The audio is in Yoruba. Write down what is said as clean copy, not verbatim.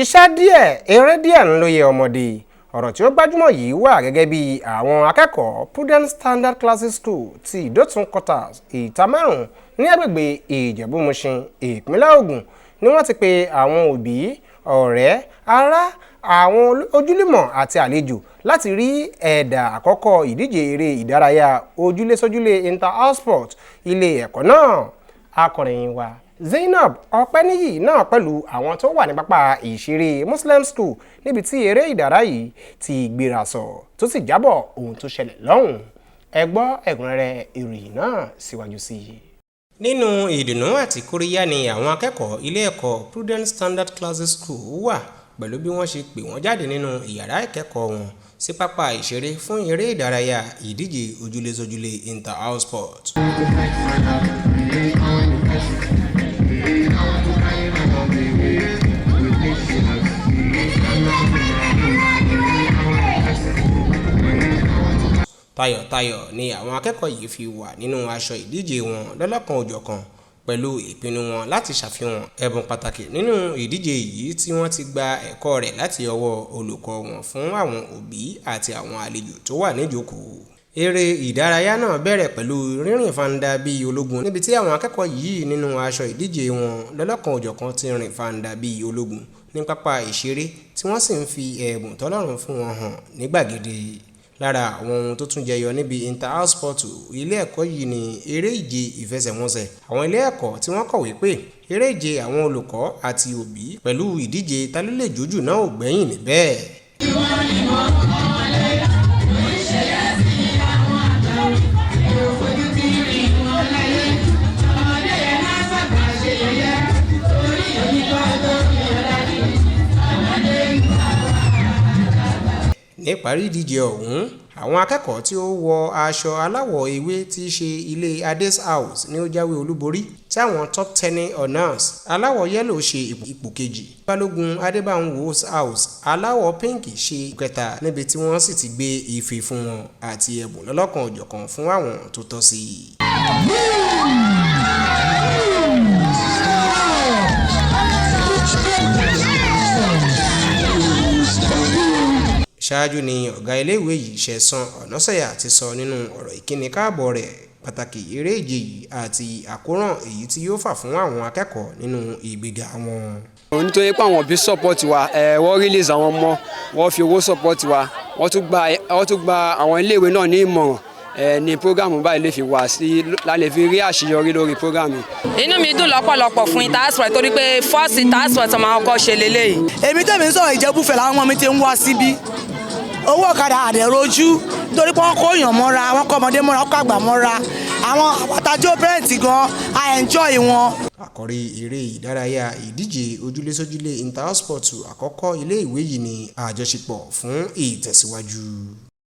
Iṣẹ́ díẹ̀, eré díẹ̀ ń lóye ọmọdé. Ọ̀rọ̀ tí ó gbajúmọ̀ yìí wà gẹ́gẹ́ bí àwọn akẹ́kọ̀ọ́ Prudent Standard Classes School ti Ìdọ̀tún Quarters Ìtamárùn ní agbègbè Ìjẹ̀bú-Mùṣin, ìpínlẹ̀ Ògùn ni wọ́n ti pe àwọn òbí, ọ̀rẹ́, ará, àwọn ojúlùmọ̀ àti àlejò láti rí ẹ̀dà àkọ́kọ́ ìdíje eré ìdárayá ojúlé-sójúlé inter-house sport ilé ẹ̀kọ́ náà. Akọ̀ròyìn wa Zainab Ọpẹ́níyì náà pẹ̀lú àwọn tó wà ní pápá ìṣeré Muslim School níbi tí eré ìdárayá yìí ti gbéra sọ tó sì jábọ̀ ohun tó ṣẹlẹ̀ lọ́hùn. Ẹ gbọ́ ẹ̀kúnrẹ́rẹ́ ìròyìn náà síwájú sí i. Nínú ìdùnnú àti kóríyá ni àwọn akẹ́kọ̀ọ́ Ile Eko Prudent Standard Classes School wà pẹ̀lú bí wọ́n ṣe pè wọ́n jáde nínú ìyàrá ìkẹ́kọ̀ọ́ wọn sí pápá ìṣeré fún eré ìdárayá ìdíje ojúlé-sójúlé inter-house sport. Tayọ̀tayọ̀ ni àwọn akẹ́kọ̀ọ́ yìí fi wà nínú aṣọ ìdíje wọn lọ́lọ́kan òjọ̀kan pẹ̀lú ìpinnu wọn láti ṣàfihàn ẹ̀bùn pàtàkì nínú ìdíje yìí tí wọ́n ti gba ẹ̀kọ́ rẹ̀ láti ọwọ́ olùkọ́ wọn fún àwọn òbí àti àwọn àlejò tó wà níjókòó. Eré ìdárayá náà bẹ̀rẹ̀ pẹ̀lú rírìn fanda bíi ológun níbi tí àwọn akẹ́kọ̀ọ́ yìí nínú aṣọ ìdíje wọn lọ́lọ́kan òjọ̀kan ti rìn fanda bíi ológun ní pápá ìṣeré tí wọ́n sì ń fi ẹ̀bùn tọ́lọ́run fún wọn hàn ní gbàgede. Lára àwọn ohun tó tún jẹyọ níbi inter-house sport ilé ẹ̀kọ́ yìí ni eré ìje ìfẹsẹ̀wọnsẹ̀ àwọn ilé ẹ̀kọ́ tí wọ́n kọ̀wé pé eré ìje àwọn olùkọ́ àti òbí pẹ̀lú ìdíje ta ló lè jójú náà ò gbẹ́yìn níbẹ̀. Níparí ìdíje ọ̀hún, àwọn akẹ́kọ̀ọ́ tí ó wọ aṣọ aláwọ̀ ewé tí í ṣe ilé Adés House ni ó jáwé olúborí tí àwọn top 10 honors aláwọ̀ yẹ́lò ṣe ipò kejì. Balógun Adébánwò House aláwọ̀ pínkì ṣe ipò kẹta níbi tí wọ́n sì ti gbé ife fún wọn àti ẹ̀bùn lọ́lọ́kan òjọ̀kan fún àwọn tó tọ́ sí i. Ṣáájú ni ọ̀gá iléèwé yìí Ṣẹ̀san Ọ̀nàsẹ̀yà ti sọ nínú ọ̀rọ̀ ìkíni káàbọ̀ rẹ̀ pàtàkì eré ìje yìí àti àkóràn èyí tí yóò fà fún àwọn akẹ́kọ̀ọ́ nínú ìgbéga wọn. Nítorí pé àwọn òbí support wa wọ́n release àwọn ọmọ wọ́n fi owó support wa wọ́n tún gba àwọn iléèwé náà ní ìmọ̀ràn ní programu báyìí lè fi wá sí lálẹ́ fi rí àṣeyọrí lórí programu. Inú mi dùn lọ́pọ̀lọpọ̀ fún inter-house torí pé first inter-house ọmọ ọkọ̀ ṣe lélẹ́yìí. Èmi tẹ̀mí sọ̀rọ̀ Ìjẹ̀bú-Fẹ̀ làwọn ọmọ mi ti ń wá síbí. Owó ọ̀kadà àdẹ̀rojú nítorí pé wọ́n kó èèyàn mọ́ra, wọ́n kọ́ ọmọdé mọ́ra, wọ́n kọ́ àgbà mọ́ra. Àwọn àtàjọ parent gan I enjoy wọn. Àkòrí eré ìdárayá ìdíje ojúlé-sójúlé inter-house sport àkọ́kọ́ ilé ìwé yìí ni àjọṣepọ̀ fún ìtẹ̀síwájú.